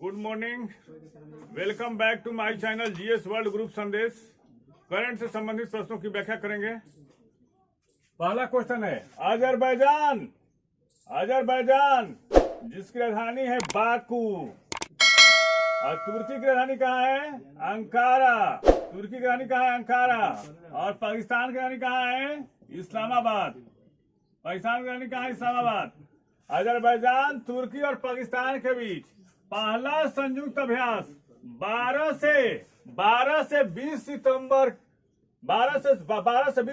Good morning. Welcome back to my channel GS world group संदेश। Current से संबंधित प्रश्नों की व्याख्या करेंगे। पहला क्वेश्चन है अजरबैजान जिसकी राजधानी है बाकू और तुर्की की राजधानी कहाँ है? अंकारा। तुर्की की राजधानी कहाँ है? अंकारा। और पाकिस्तान की राजधानी कहाँ है? इस्लामाबाद। पाकिस्तान की राजधानी कहाँ है? इस्लामाबाद। अजरबैजान, तुर्की और पाकिस्तान के बीच पहला संयुक्त अभ्यास 12 से 20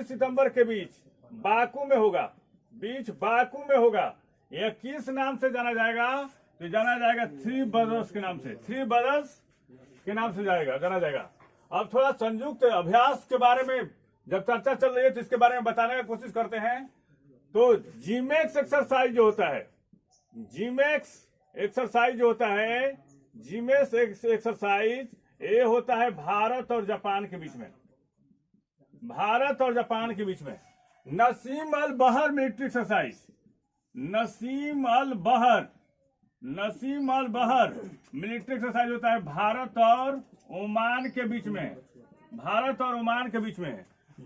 सितंबर के बीच बाकू में होगा। यह किस नाम से जाना जाएगा? तो जाना जाएगा थ्री ब्रदर्स के नाम से। जाना जाएगा। अब थोड़ा संयुक्त अभ्यास के बारे में जब चर्चा चल रही है तो इसके बारे में बताने की कोशिश करते हैं। तो जीमेक्स एक्सरसाइज जो होता है, जीमेक्स एक्सरसाइज ये होता है भारत और जापान के बीच में। नसीम अल बहर मिलिट्री एक्सरसाइज होता है भारत और ओमान के बीच में।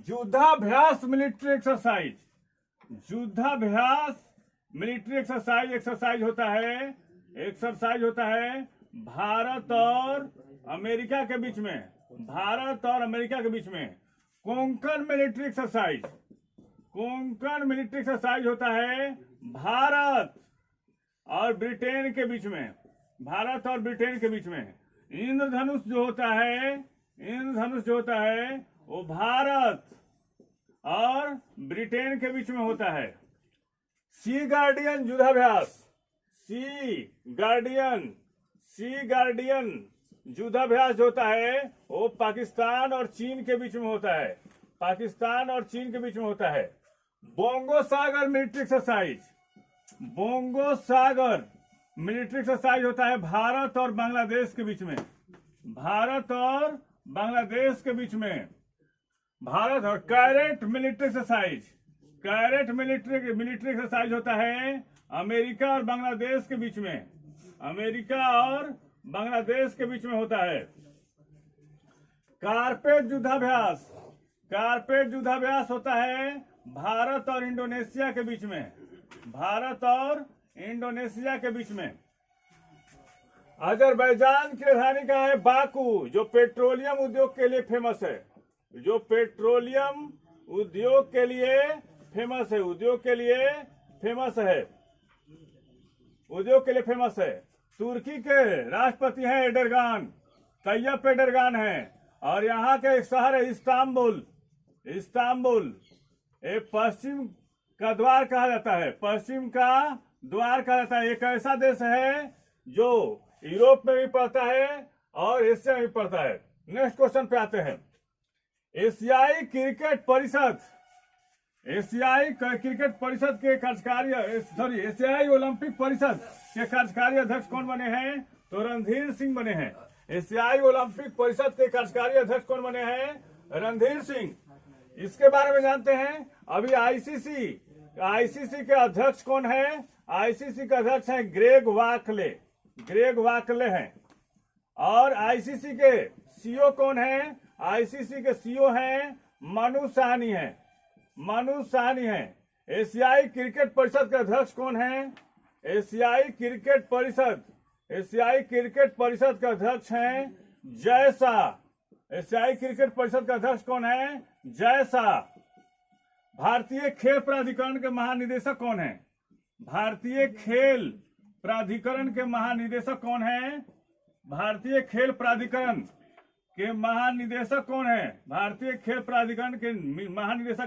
युद्धाभ्यास मिलिट्री एक्सरसाइज होता है भारत और अमेरिका के बीच में। कोंकण मिलिट्री एक्सरसाइज होता है भारत और ब्रिटेन के बीच में। इंद्रधनुष जो होता है वो भारत और ब्रिटेन के बीच में होता है। सी गार्डियन युद्धाभ्यास होता है वो पाकिस्तान और चीन के बीच में होता है। बोंगो सागर मिलिट्री एक्सरसाइज होता है भारत और बांग्लादेश के बीच में। भारत और कैरेट मिलिट्री एक्सरसाइज होता है अमेरिका और बांग्लादेश के बीच में होता है। कारपेट युद्धाभ्यास होता है भारत और इंडोनेशिया के बीच में। अजरबैजान की राजधानी कहाँ है? बाकू, जो पेट्रोलियम उद्योग के लिए फेमस है। तुर्की के राष्ट्रपति हैं तैयब एर्डोगान हैं। और यहाँ के एक शहर है इस्तांबुल। पश्चिम का द्वार कहा जाता है। एक ऐसा देश है जो यूरोप में भी पड़ता है और एशिया में भी पड़ता है। नेक्स्ट क्वेश्चन पे आते हैं। एशियाई ओलंपिक परिषद के कार्यकारी अध्यक्ष कौन बने हैं? तो रणधीर सिंह बने हैं। एशियाई ओलंपिक परिषद के कार्यकारी अध्यक्ष कौन बने हैं? रणधीर सिंह। इसके बारे में जानते हैं। अभी आईसीसी के अध्यक्ष कौन है? आईसीसी के अध्यक्ष हैं ग्रेग वाकले हैं। और आईसीसी के सीईओ कौन है? आईसीसी के सीईओ हैं मनु साहनी है। एशियाई क्रिकेट परिषद के अध्यक्ष कौन है? एशियाई क्रिकेट परिषद के अध्यक्ष हैं जय शाह। भारतीय खेल प्राधिकरण के महानिदेशक कौन है? भारतीय खेल प्राधिकरण के महानिदेशक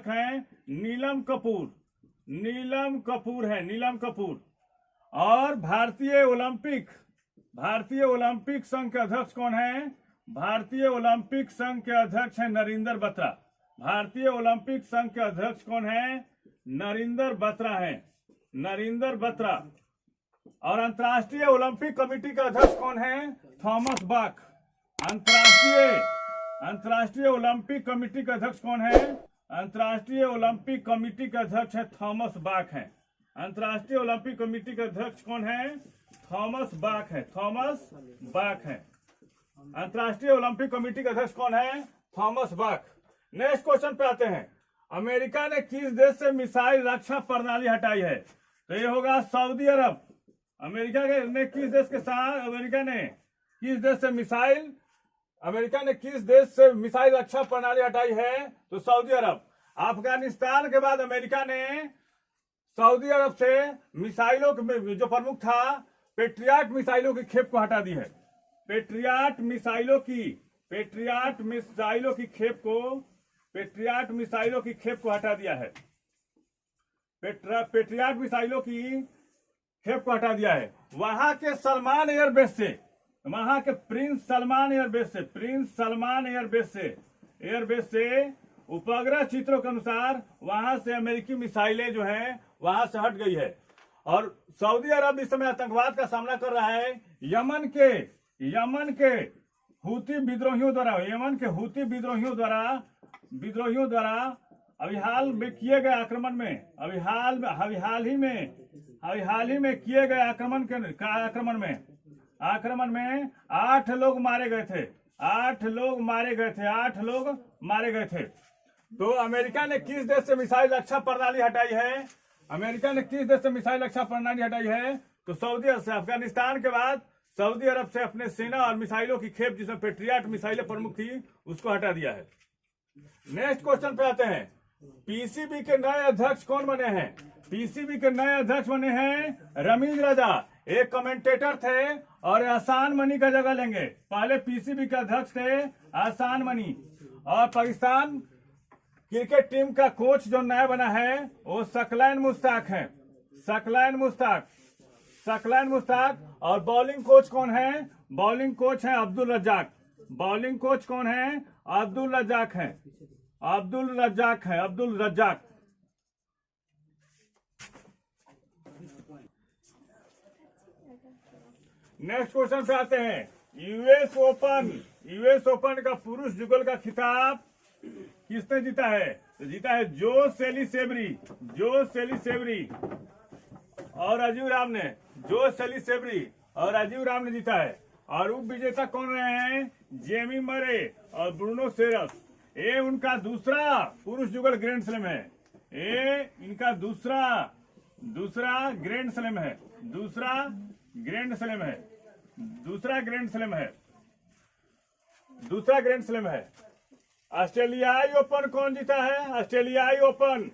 हैं नीलम कपूर। और भारतीय ओलंपिक संघ के अध्यक्ष कौन है? भारतीय ओलंपिक संघ के अध्यक्ष हैं नरेंद्र बत्रा। और अंतर्राष्ट्रीय ओलंपिक कमेटी का अध्यक्ष कौन है? Thomas Bach. अंतर्राष्ट्रीय ओलंपिक कमेटी का अध्यक्ष कौन है? अंतर्राष्ट्रीय ओलंपिक कमेटी के अध्यक्ष है थॉमस बाक हैं। अंतर्राष्ट्रीय ओलंपिक कमेटी के अध्यक्ष कौन है? थॉमस बाक है, थॉमस बाक है। अंतर्राष्ट्रीय ओलंपिक कमेटी के अध्यक्ष कौन है? Thomas Bach. नेक्स्ट क्वेश्चन पे आते हैं। अमेरिका ने किस देश से मिसाइल रक्षा प्रणाली हटाई है? तो ये होगा सऊदी अरब। अमेरिका ने किस देश के साथ, अमेरिका ने किस देश से मिसाइल रक्षा प्रणाली हटाई है? तो सऊदी अरब। अफगानिस्तान के बाद अमेरिका ने सऊदी अरब से मिसाइलों के जो प्रमुख था पेट्रियाट मिसाइलों की खेप को हटा दी है। पेट्रियाट मिसाइलों की खेप को हटा दिया है। पेट्रियाट मिसाइलों की खेप को हटा दिया है। वहां के सलमान एयरबेस से, वहां के प्रिंस सलमान एयरबेस से उपग्रह चित्रों के अनुसार वहां से अमेरिकी मिसाइलें जो हैं वहां से हट गई है। और सऊदी अरब इस समय आतंकवाद का सामना कर रहा है। यमन के हूती विद्रोहियों द्वारा अभी हाल में किए गए आक्रमण में, हाल ही में किए गए आक्रमण में 8 लोग मारे गए थे। तो अमेरिका ने किस देश से मिसाइल रक्षा प्रणाली हटाई है? तो सऊदी अरब से। अफगानिस्तान के बाद सऊदी अरब से अपने सेना और मिसाइलों की खेप, जिसमें पेट्रियाट मिसाइलें प्रमुख थी, उसको हटा दिया है। नेक्स्ट क्वेश्चन पे आते हैं। पीसीबी के नए अध्यक्ष कौन बने हैं? पीसीबी के नए अध्यक्ष बने हैं रमीज रजा। एक कमेंटेटर थे और एहसान मनी का जगह लेंगे। पहले पीसीबी के अध्यक्ष थे एहसान मनी। और पाकिस्तान क्रिकेट टीम का कोच जो नया बना है वो सकलैन मुश्ताक है। सकलैन मुश्ताक। और बॉलिंग कोच कौन है? बॉलिंग कोच है अब्दुल रज्जाक। अब्दुल रज्जाक। नेक्स्ट क्वेश्चन पे आते हैं। यूएस ओपन का पुरुष युगल का खिताब किसने जीता है? तो जीता है जो सेली सेबरी और राजीव राम ने जीता है। और उप विजेता कौन रहे हैं? जेमी मरे और ब्रूनो सेरस। ये उनका दूसरा पुरुष युगल ग्रैंड स्लैम है। दूसरा ग्रैंड स्लैम है। ऑस्ट्रेलियाई ओपन कौन जीता है? ऑस्ट्रेलियाई ओपन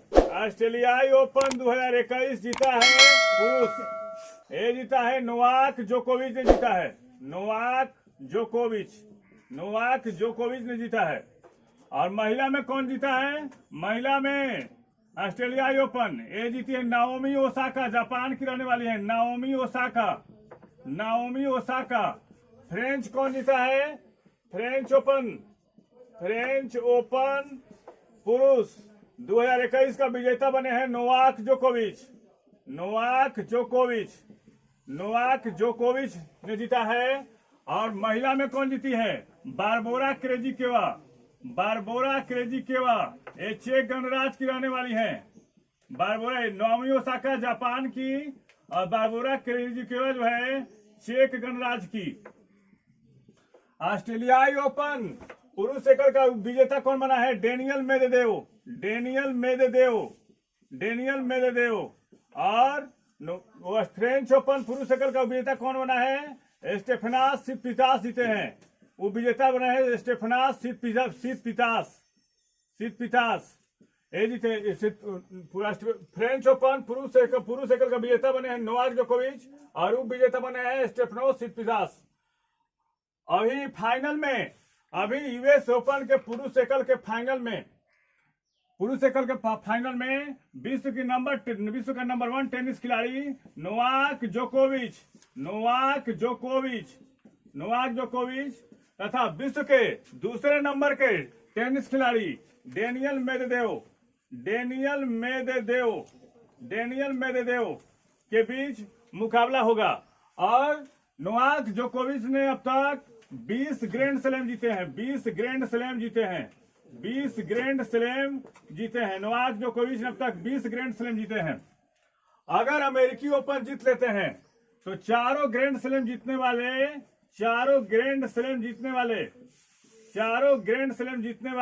2021 जीता है पुरुष। ये जीता है नोवाक जोकोविच ने जीता है। नोवाक जोकोविच ने जीता है। और महिला में कौन जीता है? महिला में ऑस्ट्रेलियाई ओपन ये जीती है नाओमी ओसाका। जापान की रहने वाली है नाओमी ओसाका। फ्रेंच कौन जीता है? फ्रेंच ओपन पुरुष 2021 का विजेता बने हैं नोवाक जोकोविच ने जीता है। और महिला में कौन जीती है? बारबोरा क्रेजिकेवा ये चेक गणराज्य की रहने वाली है। नाओमी ओसाका जापान की और बारबोरा क्रेजिकेवा जो है चेक गणराज्य की। ऑस्ट्रेलियाई ओपन पुरुष एकल का विजेता कौन बना है? डेनियल मेदेदेव। और फ्रेंच ओपन पुरुष एकल का विजेता कौन बना है? स्टेफानोस सिटसिपास जीते हैं। वो विजेता बना है स्टेफानोस सिटसिपास। ये जीते। फ्रेंच ओपन पुरुष एकल का विजेता बने हैं नोवाक जोकोविच और उप विजेता बने हैं स्टेफानोस सिटसिपास। अभी यूएस ओपन के पुरुष एकल के फाइनल में विश्व का नंबर 1 टेनिस खिलाड़ी नोवाक जोकोविच तथा विश्व के दूसरे नंबर के टेनिस खिलाड़ी डेनियल मेदवेदेव के बीच मुकाबला होगा। और नोवाक जोकोविच ने अब तक 20 ग्रैंड स्लैम जीते हैं। नोवाक जोकोविच ने अब तक 20 ग्रैंड स्लैम जीते हैं। अगर अमेरिकी ओपन जीत लेते हैं तो चारों ग्रैंड स्लैम जीतने वाले, चारों ग्रैंड स्लैम जीतने वाले, चारों ग्रैंड स्लैम जीतने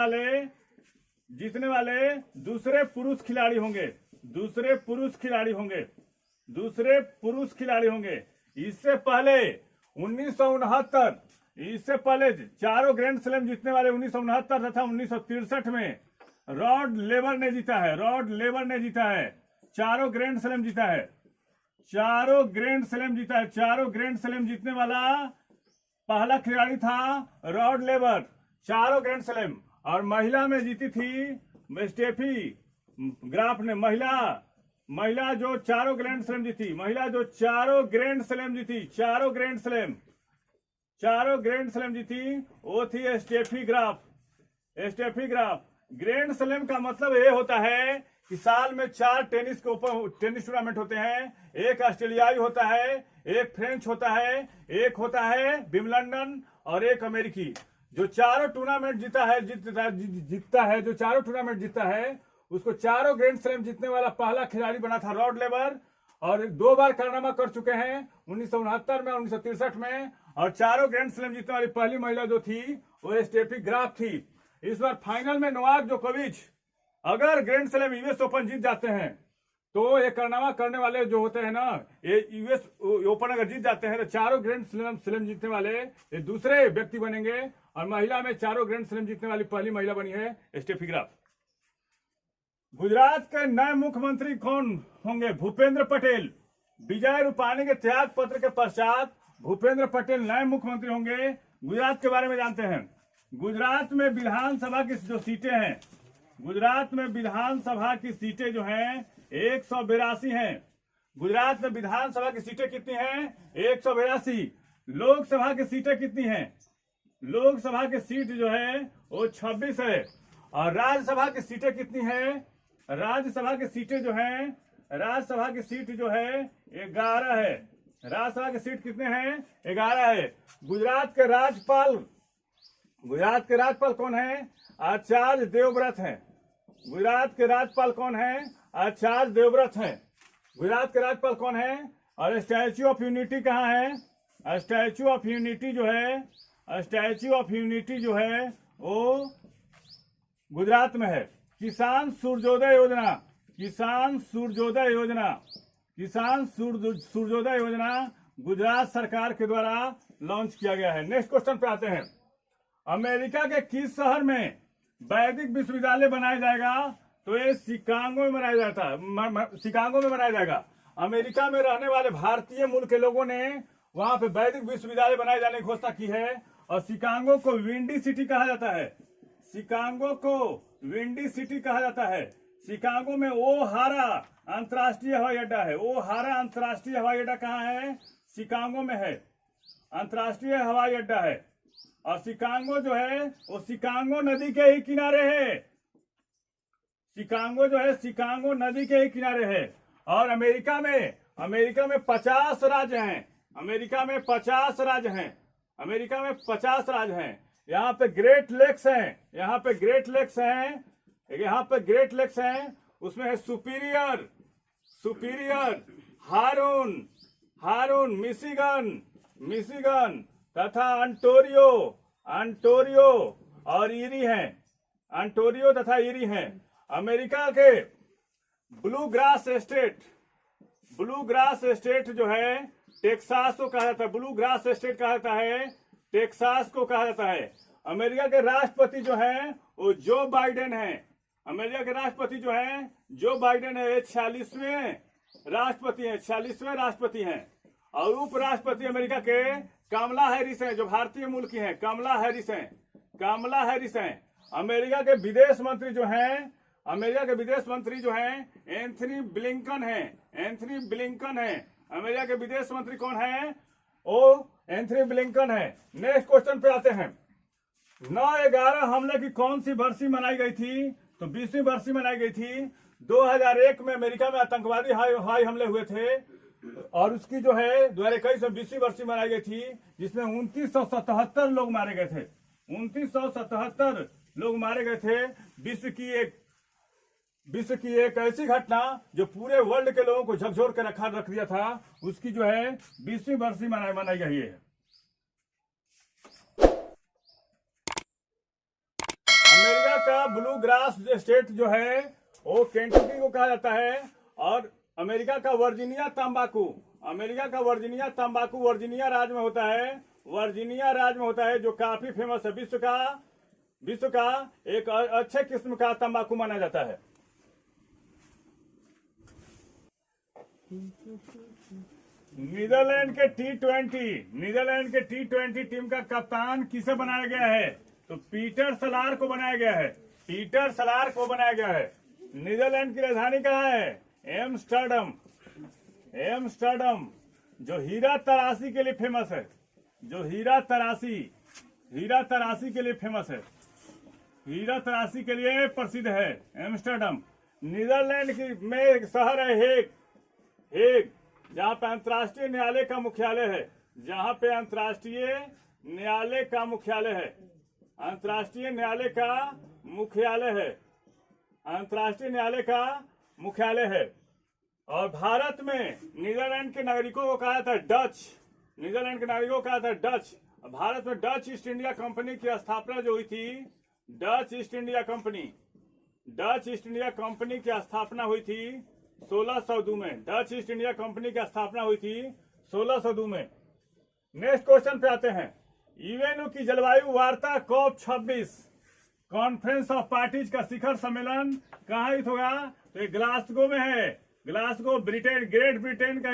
वाले दूसरे पुरुष खिलाड़ी होंगे, दूसरे पुरुष खिलाड़ी होंगे, दूसरे पुरुष खिलाड़ी होंगे। इससे पहले 1969, इससे पहले चारों ग्रैंड स्लैम जीतने वाले 1969 तथा 1963 में रॉड लेवर ने जीता है, रॉड लेवर ने जीता है, चारों ग्रैंड स्लैम जीता है, चारों ग्रैंड स्लैम जीता है। चारों ग्रैंड स्लैम जीतने वाला पहला खिलाड़ी था रॉड लेवर, चारों ग्रैंड स्लैम। और महिला में जीती थी स्टेफी ग्राफ ने, महिला जो चारों ग्रैंड स्लैम जीती, महिला जो चारों ग्रैंड स्लैम जीती, चारों ग्रैंड स्लैम, चारों ग्रैंड स्लैम जीती, वो थी Steffi Graf, Steffi Graf. Grand slam का मतलब ये होता है कि साल में 4 टेनिस टूर्नामेंट होते हैं, एक ऑस्ट्रेलियाई होता है, एक फ्रेंच होता है, एक होता है विंबलडन और एक अमेरिकी। जो चारों टूर्नामेंट जीतता है, जो चारों टूर्नामेंट जीतता है, उसको चारों ग्रैंड स्लैम जीतने वाला पहला खिलाड़ी बना था रॉड लेवर। और 2 बार कारनामा कर चुके हैं, 1969 में, 1963 में। और चारों ग्रैंड स्लैम जीतने वाली पहली महिला जो थी वो स्टेफी ग्राफ थी। इस बार फाइनल में नोवाक जोकोविच अगर ग्रैंड स्लैम यूएस ओपन जीत जाते हैं, तो ये कारनामा करने वाले जो होते हैं ना, ये यूएस ओपन अगर जीत जाते हैं तो चारों ग्रैंड स्लैम जीतने वाले ये दूसरे व्यक्ति बनेंगे। और महिला में चारों ग्रैंड स्लैम जीतने वाली पहली महिला बनी है स्टेफी ग्राफ। गुजरात के नए मुख्यमंत्री कौन होंगे? भूपेंद्र पटेल। विजय रूपाणी के त्याग पत्र के पश्चात भूपेंद्र पटेल नए मुख्यमंत्री होंगे। गुजरात के बारे में जानते हैं। गुजरात में विधानसभा की जो सीटें हैं, गुजरात में विधानसभा की सीटें जो हैं 182 हैं। गुजरात में विधानसभा की सीटें कितनी हैं? 182। लोकसभा की सीटें कितनी हैं? लोकसभा की सीट जो है वो 26 है। और राज्यसभा की सीटें कितनी हैं? राज्यसभा की सीटें जो हैं, राज्यसभा की सीट जो है 11 है। राज्यसभा की सीट कितने हैं? 11 है। गुजरात के राज्यपाल कौन है? आचार्य देवव्रत हैं। गुजरात के राज्यपाल कौन है? आचार्य देवव्रत हैं। गुजरात के राज्यपाल कौन है? और स्टैच्यू ऑफ यूनिटी कहाँ है? स्टैच्यू ऑफ यूनिटी जो है, स्टैच्यू ऑफ यूनिटी जो है वो गुजरात में है। किसान सूर्योदय योजना, किसान सूर्योदय योजना, किसान सूर्योदय योजना गुजरात सरकार के द्वारा लॉन्च किया गया है। नेक्स्ट क्वेश्चन पे आते हैं। अमेरिका के किस शहर में वैदिक विश्वविद्यालय बनाया जाएगा? तो ये शिकागो में बनाया जाता है, शिकागो में बनाया जाएगा। अमेरिका में रहने वाले भारतीय मूल के लोगों ने वहां पे वैदिक विश्वविद्यालय बनाए जाने की घोषणा की है। और शिकागो को विंडी सिटी कहा जाता है। शिकागो को विंडी सिटी कहा जाता है। शिकागो में ओहारा अंतर्राष्ट्रीय हवाई अड्डा है। ओहारा अंतर्राष्ट्रीय हवाई अड्डा कहाँ है? शिकागो में है, अंतर्राष्ट्रीय हवाई अड्डा है। और शिकागो जो है वो शिकागो नदी के ही किनारे है। शिकागो जो है शिकागो नदी के ही किनारे है। और अमेरिका में 50 राज्य हैं। अमेरिका में 50 राज्य हैं। अमेरिका में 50 राज्य हैं। यहाँ पे ग्रेट लेक्स हैं, यहाँ पे ग्रेट लेक्स हैं, यहाँ पे ग्रेट लेक्स हैं। उसमें है सुपीरियर, हारून, मिशिगन तथा अंटोरियो और ईरी हैं। अंटोरियो तथा ईरी हैं। अमेरिका के ब्लू ग्रास स्टेट जो है टेक्सास को कहा जाता है। ब्लू ग्रास स्टेट कहा जाता है, टेक्सास को कहा जाता है। अमेरिका के राष्ट्रपति जो है वो जो बाइडेन है। अमेरिका के राष्ट्रपति जो है जो बाइडेन है, 46वें राष्ट्रपति हैं। और उपराष्ट्रपति अमेरिका के कमला हैरिस हैं, जो भारतीय मूल की हैं। कमला हैरिस हैं। अमेरिका के विदेश मंत्री जो हैं एंथनी ब्लिंकन हैं। अमेरिका के विदेश मंत्री कौन है? ओ एंथनी ब्लिंकन है। नेक्स्ट क्वेश्चन पे आते हैं। 9/11 हमले की कौन सी बरसी मनाई गई थी? तो 20वीं बरसी मनाई गई थी। 2001 में अमेरिका में आतंकवादी हवाई हमले हुए थे और उसकी जो है 2021 में 20वीं बरसी मनाई गई थी, जिसमें 2977 लोग मारे गए थे। 2977 लोग मारे गए थे। विश्व की एक ऐसी घटना जो पूरे वर्ल्ड के लोगों को झकझोर के रख दिया था, उसकी जो है 20वीं बरसी मनाई गई है। अमेरिका का ब्लू ग्रास स्टेट जो है वो केंटकी को कहा जाता है, और अमेरिका का वर्जीनिया तंबाकू, वर्जीनिया राज्य में होता है, जो काफी फेमस है। विश्व का एक अच्छे किस्म का तंबाकू माना जाता है। नीदरलैंड के टी20 टीम का कप्तान किसे बनाया गया है? तो पीटर सलार को बनाया गया है। नीदरलैंड की राजधानी कहाँ है? एम्स्टर्डम, जो हीरा तराशी के लिए फेमस है, हीरा तराशी के लिए प्रसिद्ध है एम्स्टर्डम। नीदरलैंड की में एक शहर है हेग, जहाँ पे अंतर्राष्ट्रीय न्यायालय का मुख्यालय है, अंतर्राष्ट्रीय न्यायालय का मुख्यालय है। और भारत में नीदरलैंड के नागरिकों को कहा था डच। भारत में डच ईस्ट इंडिया कंपनी की स्थापना जो हुई थी, डच ईस्ट इंडिया कंपनी की स्थापना हुई थी 1602 में। डच ईस्ट इंडिया कंपनी की स्थापना हुई थी 1602 में। नेक्स्ट क्वेश्चन पे आते हैं। यूएनओ की जलवायु वार्ता COP26 कॉन्फ्रेंस ऑफ पार्टीज का शिखर सम्मेलन कहाँ आयोजित होगा? तो ये ग्लासगो में है। ग्लासगो ग्रेट ब्रिटेन का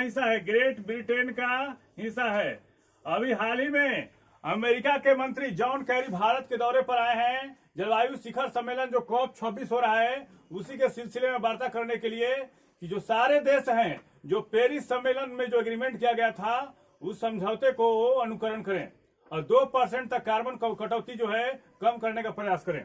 हिस्सा है। अभी हाल ही में अमेरिका के मंत्री जॉन कैरी भारत के दौरे पर आए हैं। जलवायु शिखर सम्मेलन जो COP26 हो रहा है, उसी के सिलसिले में वार्ता करने के लिए कि जो सारे देश हैं जो पेरिस सम्मेलन में जो एग्रीमेंट किया गया था, उस समझौते को अनुकरण करें और 2% तक कार्बन कटौती जो है कम करने का प्रयास करें।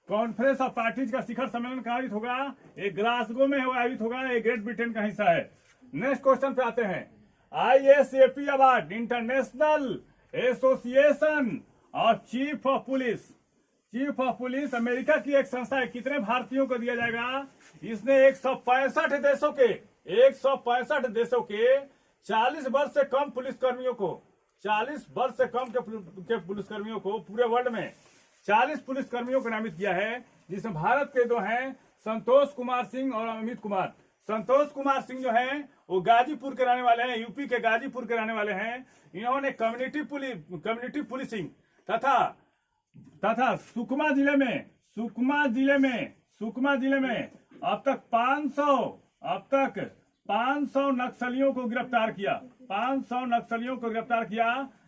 कॉन्फ्रेंस ऑफ पार्टीज का शिखर सम्मेलन कहाँ आयोजित होगा? एक ग्लासगो में आयोजित होगा। एक ग्रेट ब्रिटेन का हिस्सा है। नेक्स्ट क्वेश्चन पे आते हैं। ISAP award, international association of chief of police America की एक संस्था है। कितने भारतीयों को दिया जाएगा? इसने 165 देशों के 40 वर्ष से कम पुलिसकर्मियों को पूरे वर्ल्ड में 40 पुलिसकर्मियों को नामित किया है, जिसमें भारत के 2 हैं, संतोष कुमार सिंह और अमित कुमार। संतोष कुमार सिंह जो हैं वो गाजीपुर के रहने वाले हैं, यूपी के गाजीपुर के रहने वाले हैं। इन्होंने कम्युनिटी पुलिसिंग तथा सुकमा जिले में अब तक 500 नक्सलियों को गिरफ्तार किया।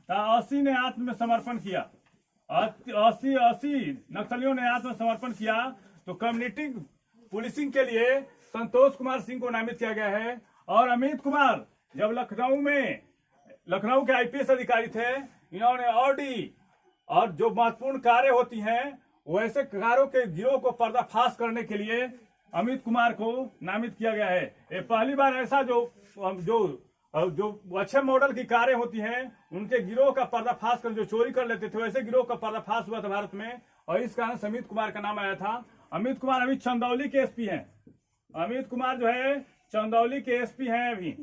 80 ने आत्मसमर्पण किया। 80 नक्सलियों ने आत्मसमर्पण किया। तो कम्युनिटी पुलिसिंग के लिए संतोष कुमार सिंह को नामित किया गया है। और अमित कुमार जब लखनऊ के IPS अधिकारी थे, इन्होंने ऑडी और जो महत्वपूर्ण कार्य होती हैं वैसे कारों के गिरोह को पर्दाफाश करने के लिए अमित कुमार को नामित किया गया है। ये पहली बार ऐसा जो अच्छे मॉडल की कारें होती हैं उनके गिरोह का पर्दाफाश कर, जो चोरी कर लेते थे, वैसे गिरोह का पर्दाफाश हुआ था भारत में, और इस कारण अमित कुमार का नाम आया था। अमित कुमार अभी चंदौली के SP हैं। अमित कुमार जो है चंदौली के SP हैं अभी।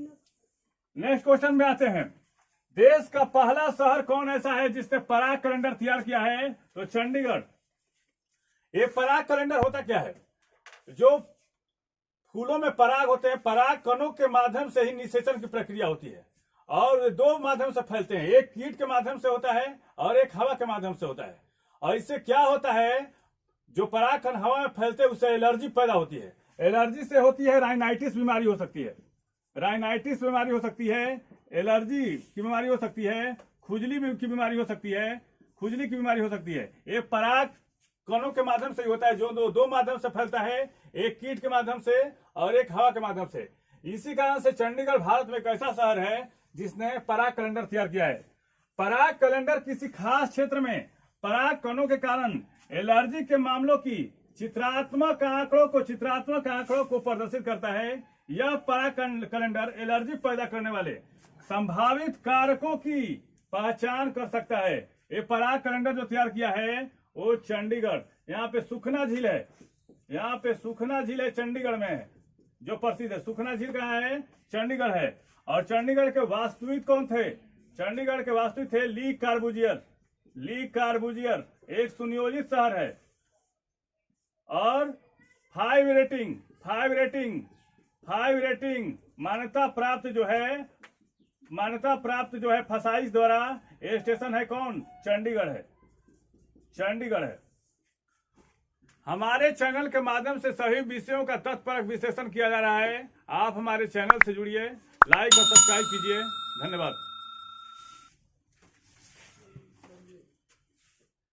नेक्स्ट क्वेश्चन में आते हैं। देश का पहला शहर कौन ऐसा है जिसने पराग कैलेंडर तैयार किया है? तो चंडीगढ़। ये पराग कैलेंडर होता क्या है? जो फूलों में पराग होते हैं, पराग कणों के माध्यम से ही निषेचन की प्रक्रिया होती है, और 2 माध्यम से फैलते हैं। एक कीट के माध्यम से होता है और एक हवा के माध्यम से होता है। और इससे क्या होता है, जो पराग कण हवा में फैलते हैं उससे एलर्जी पैदा होती है। एलर्जी से होती है राइनाइटिस बीमारी हो सकती है, एलर्जी की बीमारी हो सकती है, खुजली की बीमारी हो सकती है। ये पराग कणों के माध्यम से ही होता है, जो 2 माध्यम से फैलता है, एक कीट के माध्यम से और एक हवा के माध्यम से। इसी कारण से चंडीगढ़ भारत में एक ऐसा शहर है जिसने पराग कैलेंडर तैयार किया है। पराग कैलेंडर किसी खास क्षेत्र में पराग कणों के कारण एलर्जी के मामलों की चित्रात्मक आंकड़ों को प्रदर्शित करता है। यह पराग कैलेंडर एलर्जी पैदा करने वाले संभावित कारकों की पहचान कर सकता है। ये पराग कैलेंडर जो तैयार किया है वो चंडीगढ़, यहाँ पे सुखना झील है, यहाँ पे सुखना झील है, चंडीगढ़ में है, जो प्रसिद्ध है। सुखना झील कहाँ है? चंडीगढ़ है। और चंडीगढ़ के वास्तविक कौन थे? चंडीगढ़ के वास्तविक थे ली कार्बूजियर। ली कार्बूजियर एक सुनियोजित शहर है। और 5 रेटिंग मान्यता प्राप्त जो है फसाइश द्वारा ये स्टेशन है कौन? चंडीगढ़ है। चंडीगढ़ है। हमारे चैनल के माध्यम से सभी विषयों का तत्परक विश्लेषण किया जा रहा है। आप हमारे चैनल से जुड़िए, लाइक और सब्सक्राइब कीजिए। धन्यवाद।